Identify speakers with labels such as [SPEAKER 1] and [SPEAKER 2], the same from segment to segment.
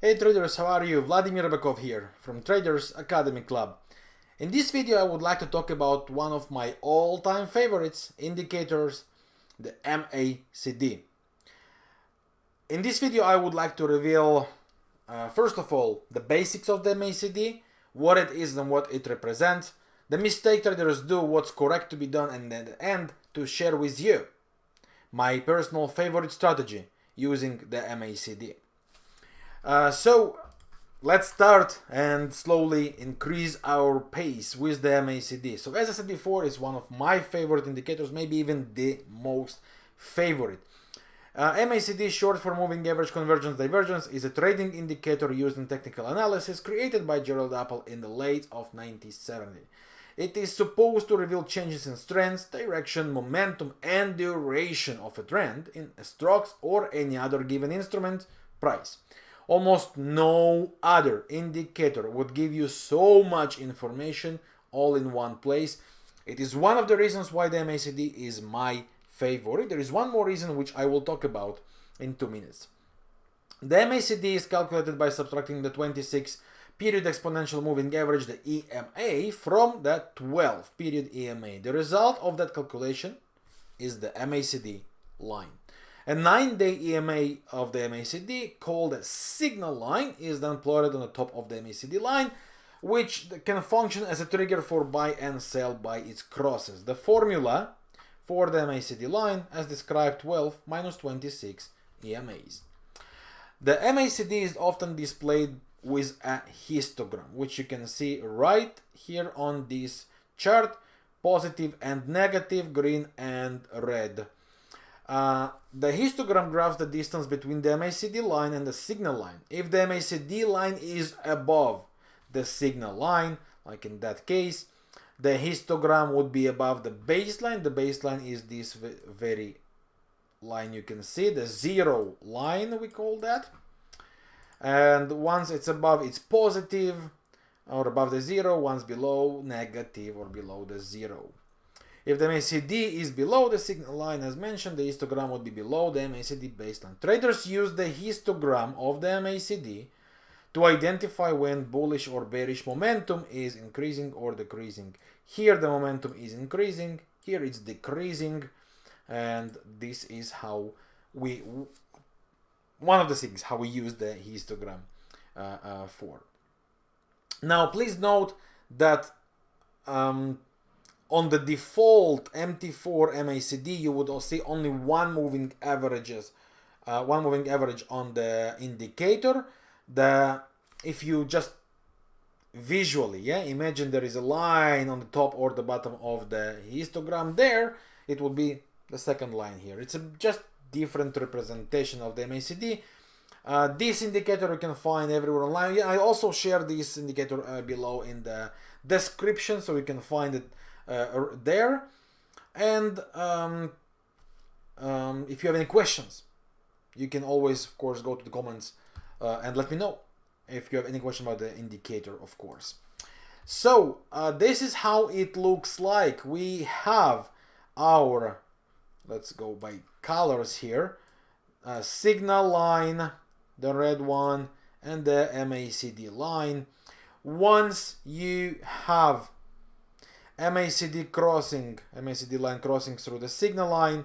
[SPEAKER 1] Hey traders, how are you? Vladimir Ribakov here from Traders Academy Club. In this video I would like to talk about one of my all-time favorites indicators, the MACD. In this video I would like to reveal first of all the basics of the MACD, what it is and what it represents, the mistake traders do, what's correct to be done, and at the end to share with you my personal favorite strategy using the MACD. So let's start and slowly increase our pace with the MACD. So as I said before, it's one of my favorite indicators, maybe even the most favorite. MACD, short for Moving Average Convergence Divergence, is a trading indicator used in technical analysis created by Gerard Appel in the late of 1970. It is supposed to reveal changes in strength, direction, momentum, and duration of a trend in stocks or any other given instrument price. Almost no other indicator would give you so much information all in one place. It is one of the reasons why the MACD is my favorite. There is one more reason which I will talk about in 2 minutes. The MACD is calculated by subtracting the 26-period exponential moving average, the EMA, from the 12-period EMA. The result of that calculation is the MACD line. A 9-day EMA of the MACD, called a signal line, is then plotted on the top of the MACD line, which can function as a trigger for buy and sell by its crosses. The formula for the MACD line, as described, 12 minus 26 EMAs. The MACD is often displayed with a histogram, which you can see right here on this chart, positive and negative, green and red. The histogram graphs the distance between the MACD line and the signal line. If the MACD line is above the signal line, like in that case, the histogram would be above the baseline. The baseline is this very line you can see, the zero line we call that. And once it's above, it's positive, or above the zero, once below, negative, or below the zero. If the MACD is below the signal line, as mentioned, the histogram would be below the MACD baseline. Traders use the histogram of the MACD to identify when bullish or bearish momentum is increasing or decreasing. Here the momentum is increasing, here it's decreasing, and this is how one of the things how we use the histogram for. Now please note that on the default MT4 MACD, you would see only one moving average on the indicator. If you just visually, imagine there is a line on the top or the bottom of the histogram there, it will be the second line here. It's just different representation of the MACD. This indicator you can find everywhere online. I also share this indicator below in the description, so you can find it there. And if you have any questions, you can always, of course, go to the comments and let me know if you have any question about the indicator, of course. So this is how it looks like. We have our, let's go by colors here, signal line, the red one, and the MACD line. Once you have MACD line crossing through the signal line,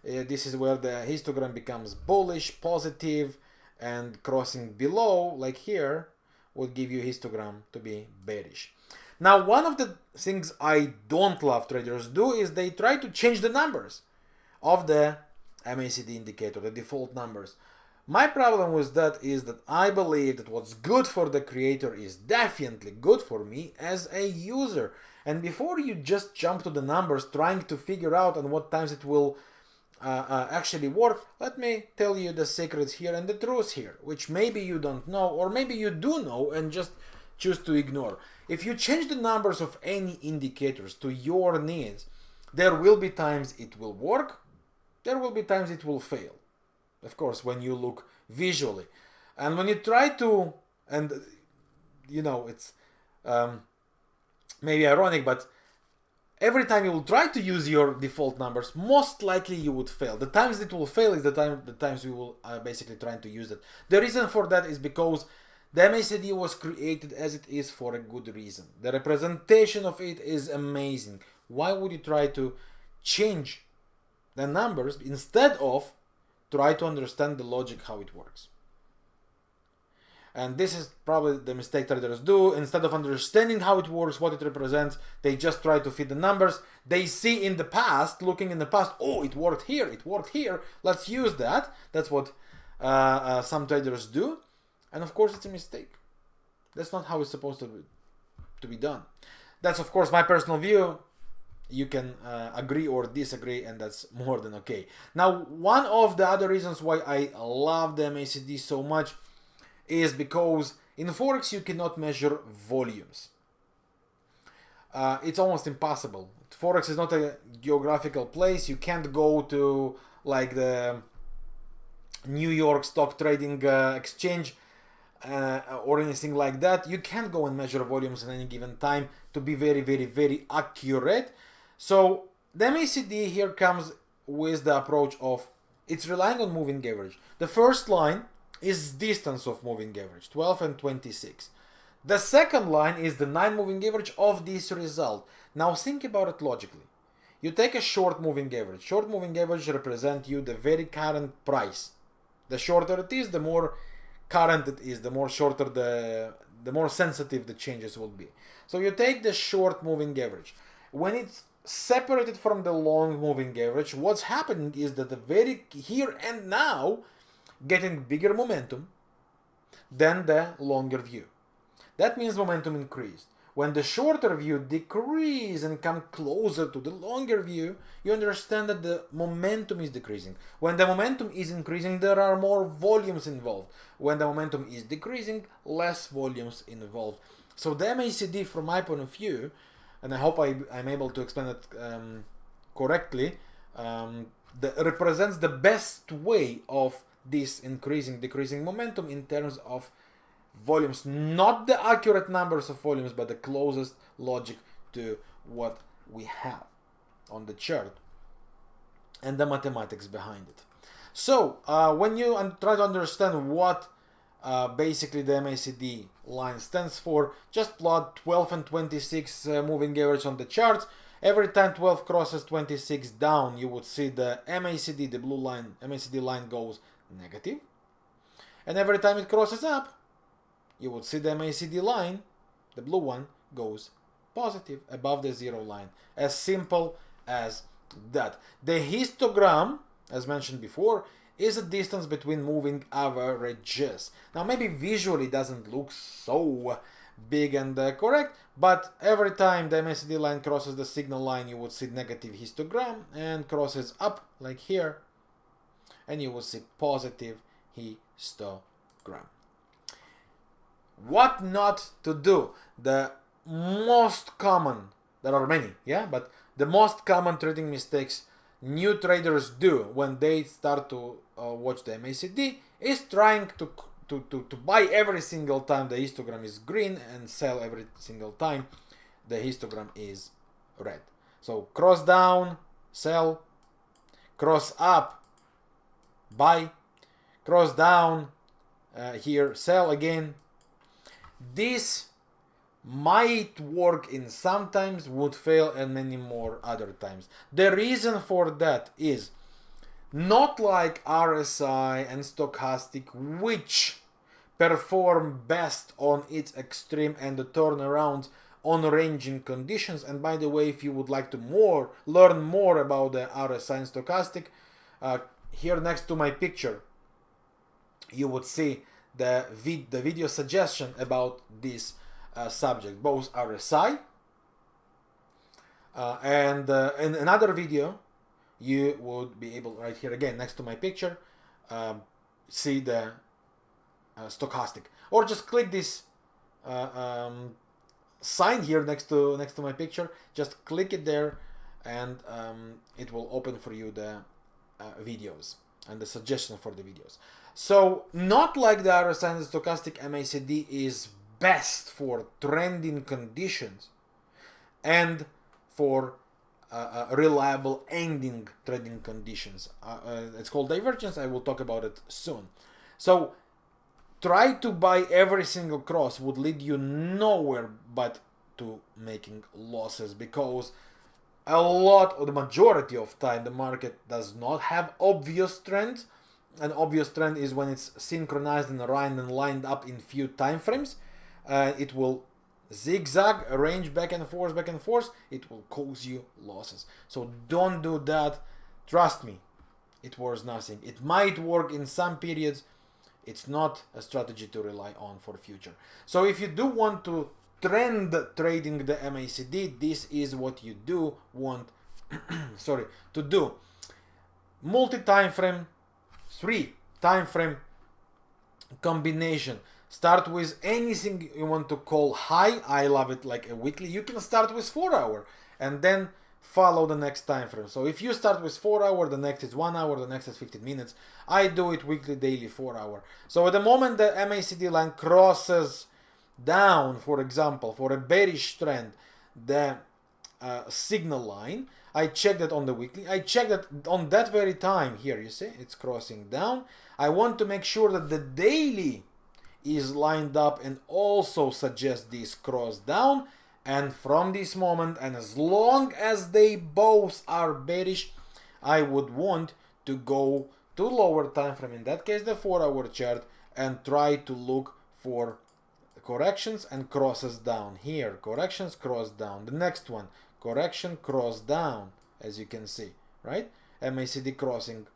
[SPEAKER 1] this is where the histogram becomes bullish, positive, and crossing below, like here, would give you histogram to be bearish. Now, one of the things I don't love traders do is they try to change the numbers of the MACD indicator, the default numbers. My problem with that is that I believe that what's good for the creator is definitely good for me as a user. And before you just jump to the numbers trying to figure out on what times it will actually work, let me tell you the secrets here and the truth here, which maybe you don't know, or maybe you do know and just choose to ignore. If you change the numbers of any indicators to your needs, there will be times it will work, there will be times it will fail. Of course, when you look visually. And when you try to, and you know, it's maybe ironic, but every time you will try to use your default numbers, most likely you would fail. The times it will fail is the times you will basically trying to use it. The reason for that is because the MACD was created as it is for a good reason. The representation of it is amazing. Why would you try to change the numbers instead of try to understand the logic how it works? And this is probably the mistake traders do. Instead of understanding how it works, what it represents, they just try to fit the numbers. They see in the past, looking in the past, oh, it worked here, let's use that. That's what some traders do. And of course, it's a mistake. That's not how it's supposed to be done. That's, of course, my personal view. You can agree or disagree, and that's more than okay. Now, one of the other reasons why I love the MACD so much is because in Forex you cannot measure volumes. It's almost impossible. Forex is not a geographical place. You can't go to like the New York Stock Trading Exchange or anything like that. You can't go and measure volumes at any given time to be very, very, very accurate. So the MACD here comes with the approach of it's relying on moving average. The first line is distance of moving average, 12 and 26. The second line is the 9 moving average of this result. Now think about it logically. You take a short moving average. Short moving average represent you the very current price. The shorter it is, the more current it is, the more shorter the more sensitive the changes will be. So you take the short moving average. When it's separated from the long moving average, what's happening is that the very here and now getting bigger momentum than the longer view. That means momentum increased. When the shorter view decrease and come closer to the longer view, you understand that the momentum is decreasing. When the momentum is increasing, there are more volumes involved. When the momentum is decreasing, less volumes involved. So the MACD, from my point of view, and I hope I'm able to explain it correctly, represents the best way of this decreasing momentum in terms of volumes, not the accurate numbers of volumes, but the closest logic to what we have on the chart and the mathematics behind it. So when you try to understand what basically the MACD line stands for, just plot 12 and 26 moving average on the charts. Every time 12 crosses 26 down, you would see the MACD, the blue line, MACD line goes negative. And every time it crosses up, you would see the MACD line, the blue one, goes positive above the zero line. As simple as that. The histogram, as mentioned before, is a distance between moving averages. Now maybe visually doesn't look so big and correct, but every time the MACD line crosses the signal line, you would see negative histogram, and crosses up like here, and you will see positive histogram. What not to do? The most common, there are many, yeah, but the most common trading mistakes new traders do when they start to watch the MACD is trying to buy every single time the histogram is green and sell every single time the histogram is red. So cross down, sell, cross up, buy, cross down, here, sell again. This might work in sometimes, would fail in many more other times. The reason for that is not like RSI and stochastic, which perform best on its extreme and the turnarounds on ranging conditions. And by the way, if you would like to learn more about the RSI and stochastic, here next to my picture you would see the video suggestion about this subject, both RSI and in another video you would be able, right here again next to my picture, see the stochastic, or just click this sign here next to my picture, just click it there, and it will open for you the videos and the suggestion for the videos. So not like the RSI and the stochastic, MACD is best for trending conditions and for reliable ending trading conditions. It's called divergence. I will talk about it soon. So try to buy every single cross would lead you nowhere but to making losses, because a lot, or the majority of time, the market does not have obvious trends. An obvious trend is when it's synchronized and aligned and lined up in few time frames. It will zigzag, arrange back and forth, it will cause you losses. So don't do that. Trust me, it worth nothing. It might work in some periods. It's not a strategy to rely on for the future. So if you do want to trend trading the MACD, this is what you do want to do. Multi-timeframe, 3 time frame combination. Start with anything you want to call high. I love it like a weekly. You can start with 4 hour and then follow the next time frame. So if you start with 4 hour, the next is 1 hour, the next is 15 minutes. I do it weekly, daily, 4 hour. So at the moment the MACD line crosses down, for example, for a bearish trend, the signal line, I check that on the weekly. I check that on that very time. Here you see it's crossing down. I want to make sure that the daily is lined up and also suggest this cross down. And from this moment, and as long as they both are bearish, I would want to go to lower time frame, in that case the 4 hour chart, and try to look for corrections and crosses down. Here, corrections, cross down. The next one, correction, cross down, as you can see, right? MACD crossing.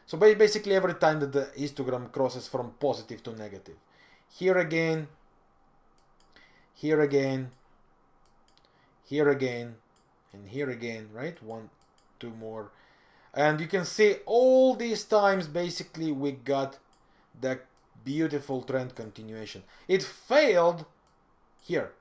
[SPEAKER 1] So basically every time that the histogram crosses from positive to negative. Here again, here again, here again, and here again, right? 1, 2 more. And you can see all these times basically we got the beautiful trend continuation. It failed here.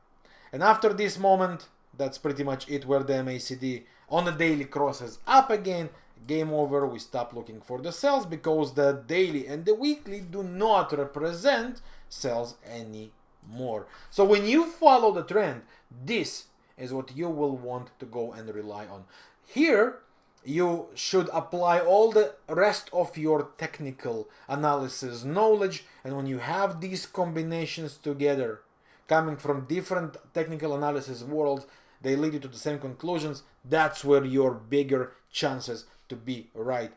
[SPEAKER 1] And after this moment, that's pretty much it, where the MACD on the daily crosses up again. Game over. We stop looking for the sells because the daily and the weekly do not represent sells anymore. So when you follow the trend, this is what you will want to go and rely on. Here you should apply all the rest of your technical analysis knowledge, and when you have these combinations together coming from different technical analysis worlds, they lead you to the same conclusions. That's where your bigger chances to be right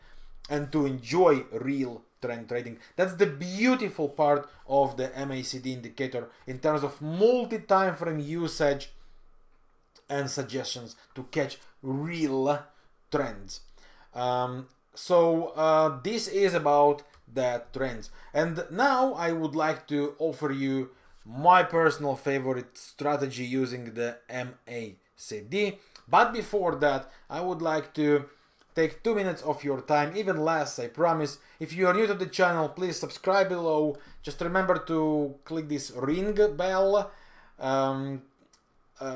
[SPEAKER 1] and to enjoy real trend trading. That's the beautiful part of the MACD indicator in terms of multi-time frame usage and suggestions to catch real trends. This is about the trends. And now I would like to offer you my personal favorite strategy using the MACD. But before that, I would like to take 2 minutes of your time, even less, I promise. If you are new to the channel, please subscribe below. Just remember to click this ring bell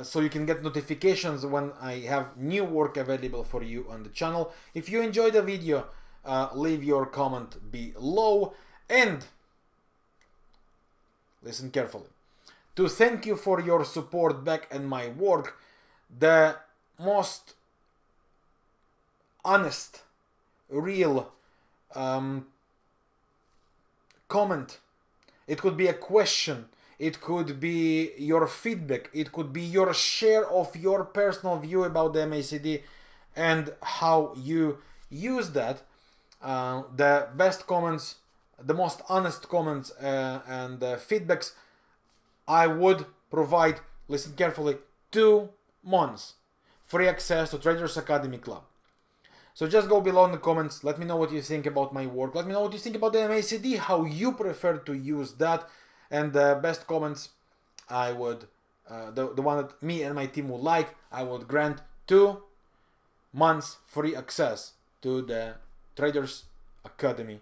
[SPEAKER 1] so you can get notifications when I have new work available for you on the channel. If you enjoyed the video, leave your comment below and listen carefully. To thank you for your support back and my work, the most honest, real comment. It could be a question, it could be your feedback, it could be your share of your personal view about the MACD and how you use that. The best comments, the most honest comments and feedbacks, I would provide, listen carefully, 2 months free access to Traders Academy Club. So just go below in the comments, let me know what you think about my work, let me know what you think about the MACD, how you prefer to use that, and the best comments I would, the one that me and my team would like, I would grant 2 months free access to the Traders Academy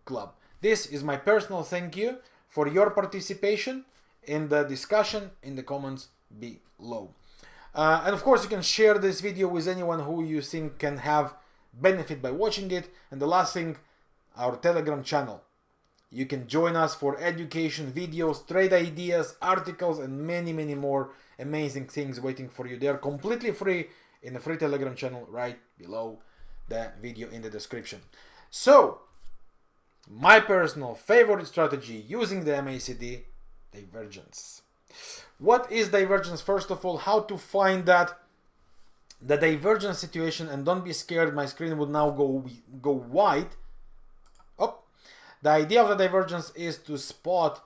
[SPEAKER 1] Club. This is my personal thank you for your participation in the discussion in the comments below. And of course you can share this video with anyone who you think can have benefit by watching it. And the last thing, our Telegram channel. You can join us for education videos, trade ideas, articles, and many more amazing things waiting for you. They are completely free in the free Telegram channel right below the video in the description. So, my personal favorite strategy using the MACD, divergence. What is divergence? First of all, how to find that the divergence situation, and don't be scared, my screen would now go white. Oh, the idea of the divergence is to spot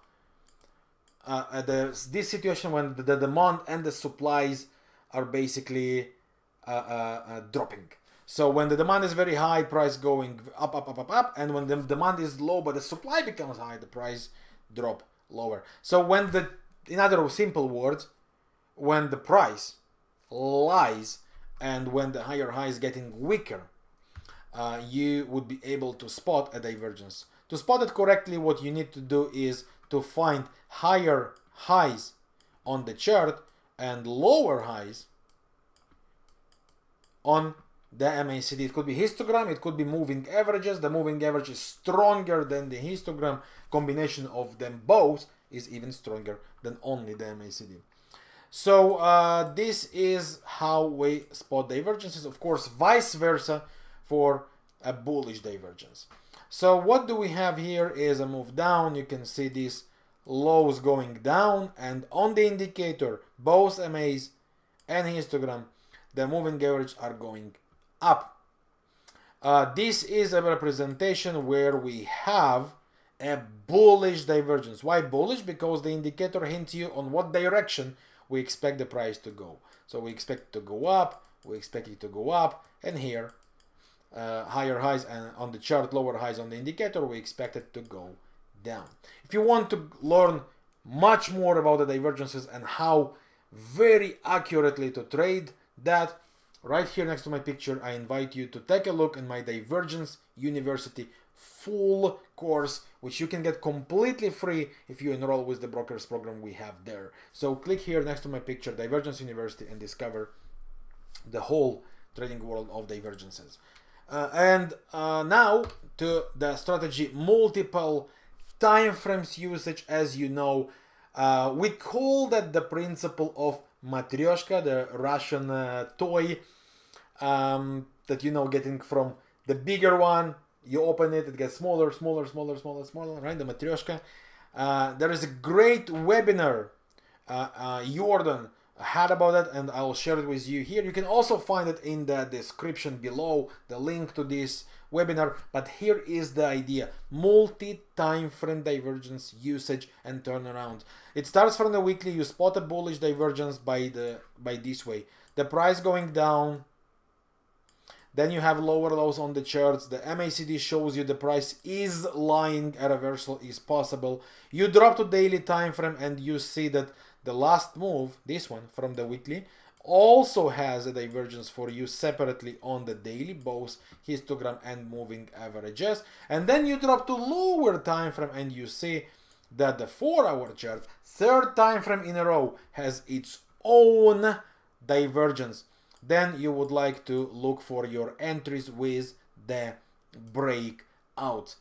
[SPEAKER 1] this situation when the demand and the supplies are basically dropping. So when the demand is very high, price going up, up, up, up, up, and when the demand is low but the supply becomes high, the price drop lower. So when in other simple words, when the price lies and when the higher high is getting weaker, you would be able to spot a divergence. To spot it correctly, what you need to do is to find higher highs on the chart and lower highs on the MACD. It could be histogram, it could be moving averages. The moving average is stronger than the histogram. Combination of them both is even stronger than only the MACD. So this is how we spot divergences. Of course, vice versa for a bullish divergence. So what do we have here is a move down. You can see these lows going down, and on the indicator, both MAs and histogram, the moving average are going up. This is a representation where we have a bullish divergence. Why bullish? Because the indicator hints you on what direction we expect the price to go. So we expect it to go up, we expect it to go up, and here higher highs, and on the chart lower highs on the indicator, we expect it to go down. If you want to learn much more about the divergences and how very accurately to trade that, right here next to my picture, I invite you to take a look at my Divergence University full course, which you can get completely free if you enroll with the brokers program we have there. So click here next to my picture, Divergence University, and discover the whole trading world of divergences. Now to the strategy multiple time frames usage. As you know, we call that the principle of matryoshka, the Russian toy that you know, getting from the bigger one, you open it, it gets smaller, smaller, smaller, smaller, smaller, right? The matryoshka. There is a great webinar Jordan had about it, and I'll share it with you here. You can also find it in the description below, the link to this webinar. But here is the idea: multi-time frame divergence usage and turnaround. It starts from the weekly. You spot a bullish divergence by this way: the price going down, then you have lower lows on the charts. The MACD shows you the price is lying, a reversal is possible. You drop to daily time frame and you see that the last move, this one from the weekly, also has a divergence for you separately on the daily, both histogram and moving averages. And then you drop to lower time frame and you see that the 4-hour chart, third time frame in a row, has its own divergence. Then you would like to look for your entries with the breakout.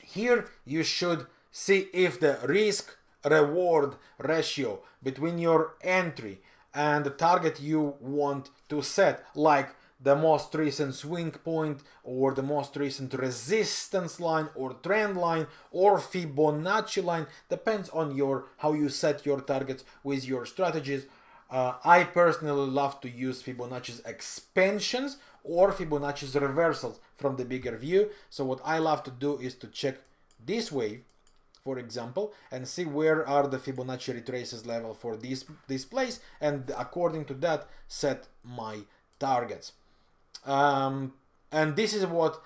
[SPEAKER 1] Here you should see if the risk reward ratio between your entry and the target you want to set, like the most recent swing point or the most recent resistance line or trend line or Fibonacci line, depends on how you set your targets with your strategies. I personally love to use Fibonacci's expansions or Fibonacci's reversals from the bigger view. So what I love to do is to check this wave, for example, and see where are the Fibonacci retraces level for this place, and according to that set my targets. And this is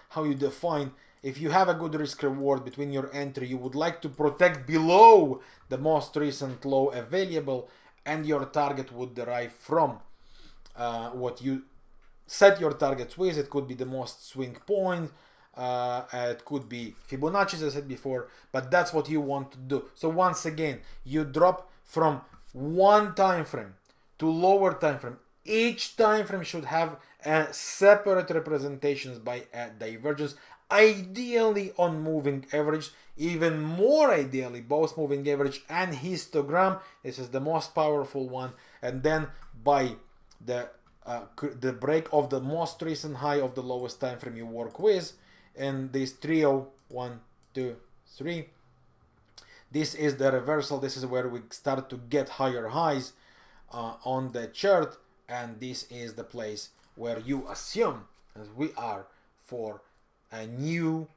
[SPEAKER 1] how you define if you have a good risk reward between your entry. You would like to protect below the most recent low available, and your target would derive from what you set your targets with. It could be the most swing point, it could be Fibonacci, as I said before, but that's what you want to do. So once again, you drop from one time frame to lower time frame. Each time frame should have a separate representations by a divergence, ideally on moving average, even more ideally both moving average and histogram. This is the most powerful one. And then by the the break of the most recent high of the lowest time frame you work with, and this trio 1, 2, 3. This is the reversal. This is where we start to get higher highs on the chart, and this is the place where you assume that we are for a new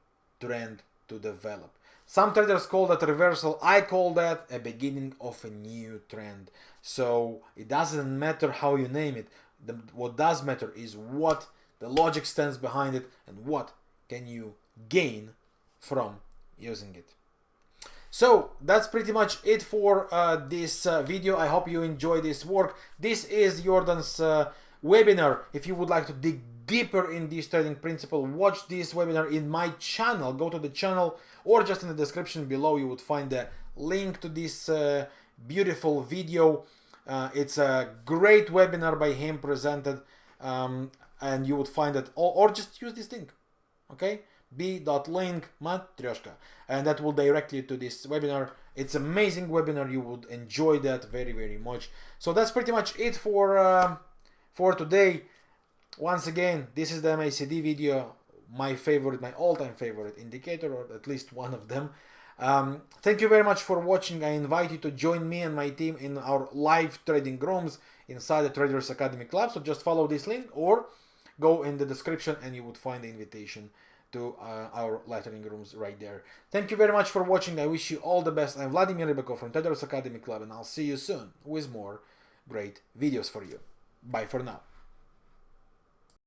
[SPEAKER 1] trend to develop. Some traders call that reversal. I call that a beginning of a new trend. So it doesn't matter how you name it. What does matter is what the logic stands behind it and what can you gain from using it. So that's pretty much it for this video. I hope you enjoy this work. This is Jordan's webinar. If you would like to dig deeper in this trading principle, watch this webinar in my channel. Go to the channel, or just in the description below you would find the link to this beautiful video. It's a great webinar by him presented, and you would find it, or just use this link, okay? b.link matryoshka, and that will direct you to this webinar. It's amazing webinar. You would enjoy that very, very much. So that's pretty much it for today. Once again, this is the MACD video, my favorite, my all-time favorite indicator, or at least one of them. Thank you very much for watching. I invite you to join me and my team in our live trading rooms inside the Traders Academy Club. So just follow this link or go in the description and you would find the invitation to our live trading rooms right there. Thank you very much for watching. I wish you all the best. I'm Vladimir Ribakov from Traders Academy Club, and I'll see you soon with more great videos for you. Bye for now.